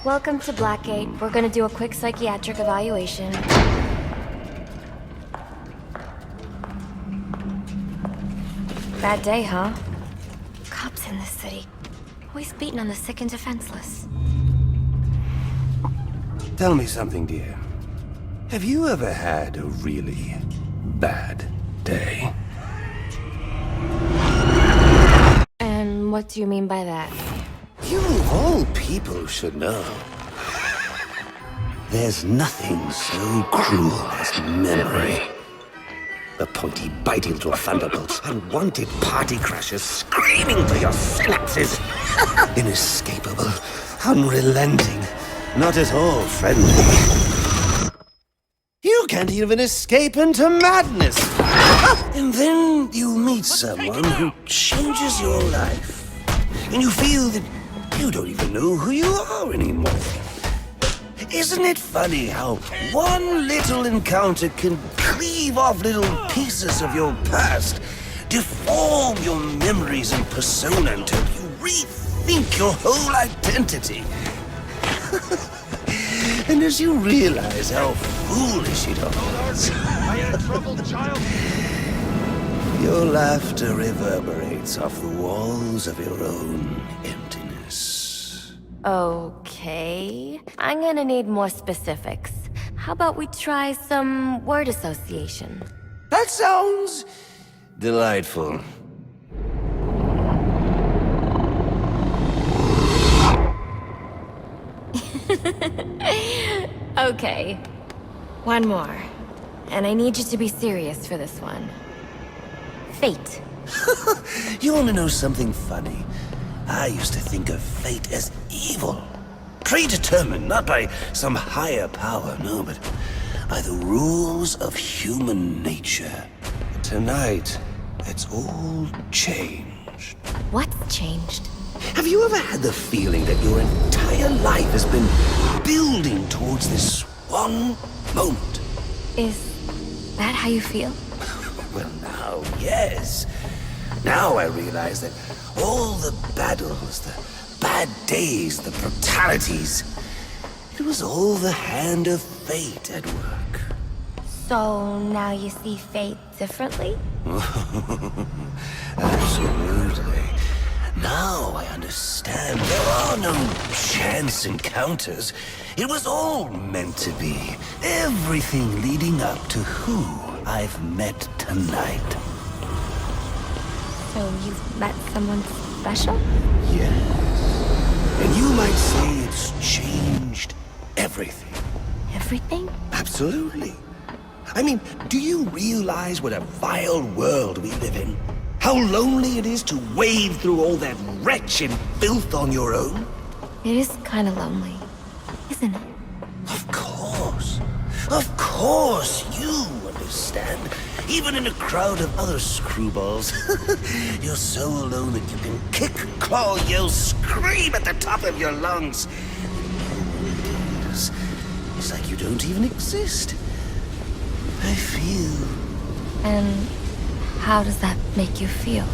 Welcome to Blackgate. We're gonna do a quick psychiatric evaluation. Bad day, huh? Cops in this city. Always beating on the sick and defenseless. Tell me something, dear. Have you ever had a really bad day? And what do you mean by that? You of all people should know. There's nothing so cruel as memory. A pointy biting through a thunderbolt, unwanted party crashers screaming through your synapses. Inescapable, unrelenting, not at all friendly. You can't even escape into madness. And then you meet someone who changes your life. And you feel that you don't even know who you are anymore. Isn't it funny how one little encounter can cleave off little pieces of your past, deform your memories and persona until you rethink your whole identity? And as you realize how foolish it all is, your laughter reverberates off the walls of your own emptiness. Okay. I'm gonna need more specifics. How about we try some word association? That sounds delightful. Okay. One more. And I need you to be serious for this one. Fate. You want to know something funny? I used to think of fate as evil. Predetermined, not by some higher power, no, but by the rules of human nature. Tonight, it's all changed. What's changed? Have you ever had the feeling that your entire life has been building towards this one moment? Is that how you feel? Well, now, yes. Now I realize that all the battles, the bad days, the brutalities, it was all the hand of fate at work. So now you see fate differently? Absolutely. Now I understand there are no chance encounters. It was all meant to be. Everything leading up to who I've met tonight. So you've met someone special? Yes. And you might say it's changed everything. Everything? Absolutely. I mean, do you realize what a vile world we live in? How lonely it is to wade through all that wretched filth on your own? It is kind of lonely, isn't it? Of course. Of course, you understand. Even in a crowd of other screwballs. You're so alone that you can kick, claw, yell, scream at the top of your lungs. It's like you don't even exist. I feel... And how does that make you feel?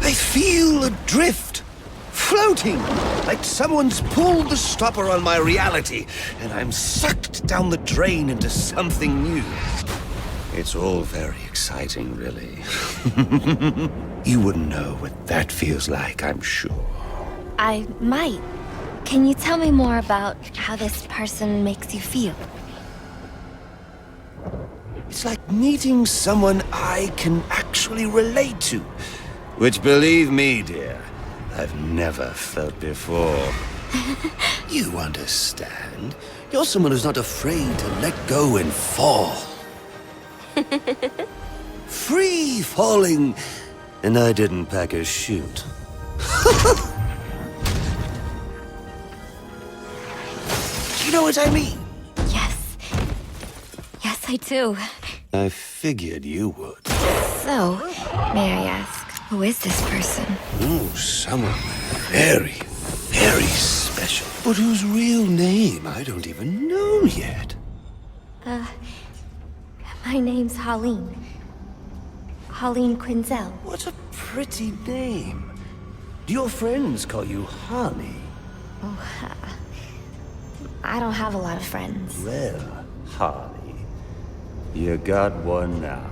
I feel adrift, floating, like someone's pulled the stopper on my reality, and I'm sucked down the drain into something new. It's all very exciting, really. You wouldn't know what that feels like, I'm sure. I might. Can you tell me more about how this person makes you feel? It's like meeting someone I can actually relate to. Which, believe me, dear, I've never felt before. You understand. You're someone who's not afraid to let go and fall. Free falling, and I didn't pack a chute. You know what I mean? Yes. Yes, I do. I figured you would. So, may I ask, who is this person? Oh, someone very, very special. But whose real name I don't even know yet. My name's Holleen. Pauline Quinzel. What a pretty name. Do your friends call you Harley? I don't have a lot of friends. Well, Harley, you got one now.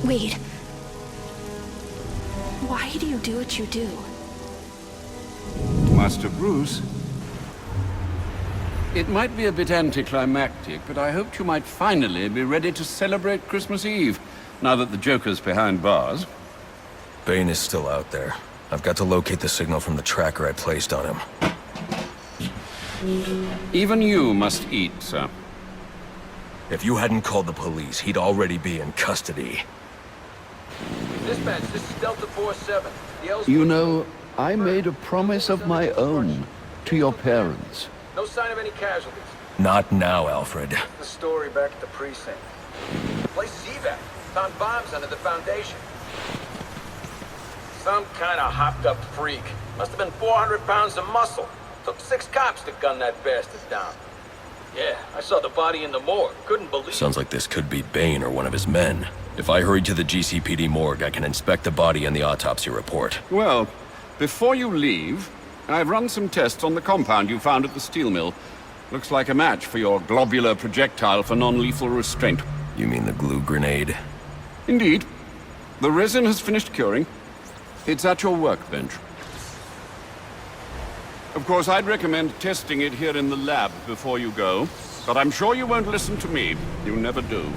Wait. Why do you do what you do? Master Bruce, it might be a bit anticlimactic, but I hoped you might finally be ready to celebrate Christmas Eve, now that the Joker's behind bars. Bane is still out there. I've got to locate the signal from the tracker I placed on him. Even you must eat, sir. If you hadn't called the police, he'd already be in custody. Dispatch, this is Delta 47. You know, I made a promise of my own to your parents. No sign of any casualties. Not now, Alfred. The story back at the precinct. The place is evac. Found bombs under the foundation. Some kind of hopped-up freak. Must have been 400 pounds of muscle. Took 6 cops to gun that bastard down. Yeah, I saw the body in the morgue. Couldn't believe it. Sounds like this could be Bane or one of his men. If I hurry to the GCPD morgue, I can inspect the body and the autopsy report. Well, before you leave, I've run some tests on the compound you found at the steel mill. Looks like a match for your globular projectile for non-lethal restraint. You mean the glue grenade? Indeed. The resin has finished curing. It's at your workbench. Of course, I'd recommend testing it here in the lab before you go, but I'm sure you won't listen to me. You never do.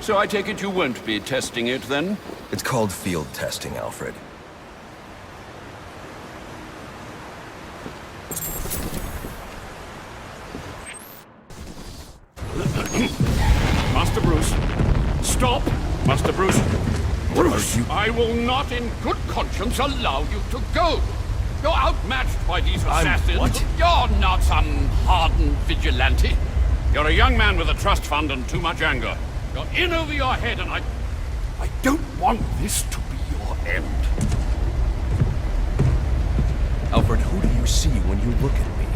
So I take it you won't be testing it, then? It's called field testing, Alfred. Master Bruce, stop! Master Bruce! Bruce, I will not in good conscience allow you to go! You're outmatched by these assassins. What? You're not some hardened vigilante. You're a young man with a trust fund and too much anger. You're in over your head, and I don't want this to be your end. Alfred, who do you see when you look at me?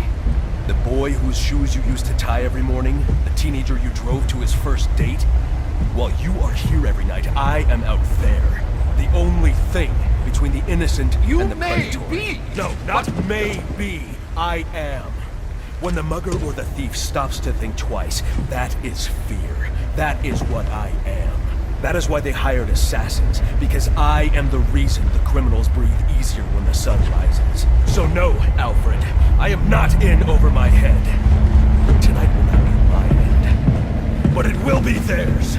The boy whose shoes you used to tie every morning? The teenager you drove to his first date? While you are here every night, I am out there. The only thing between the innocent and the predator. Be. No, not may be. I am. When the mugger or the thief stops to think twice, that is fear. That is what I am. That is why they hired assassins, because I am the reason the criminals breathe easier when the sun rises. So no, Alfred, I am not in over my head. Tonight will not be my end, but it will be theirs.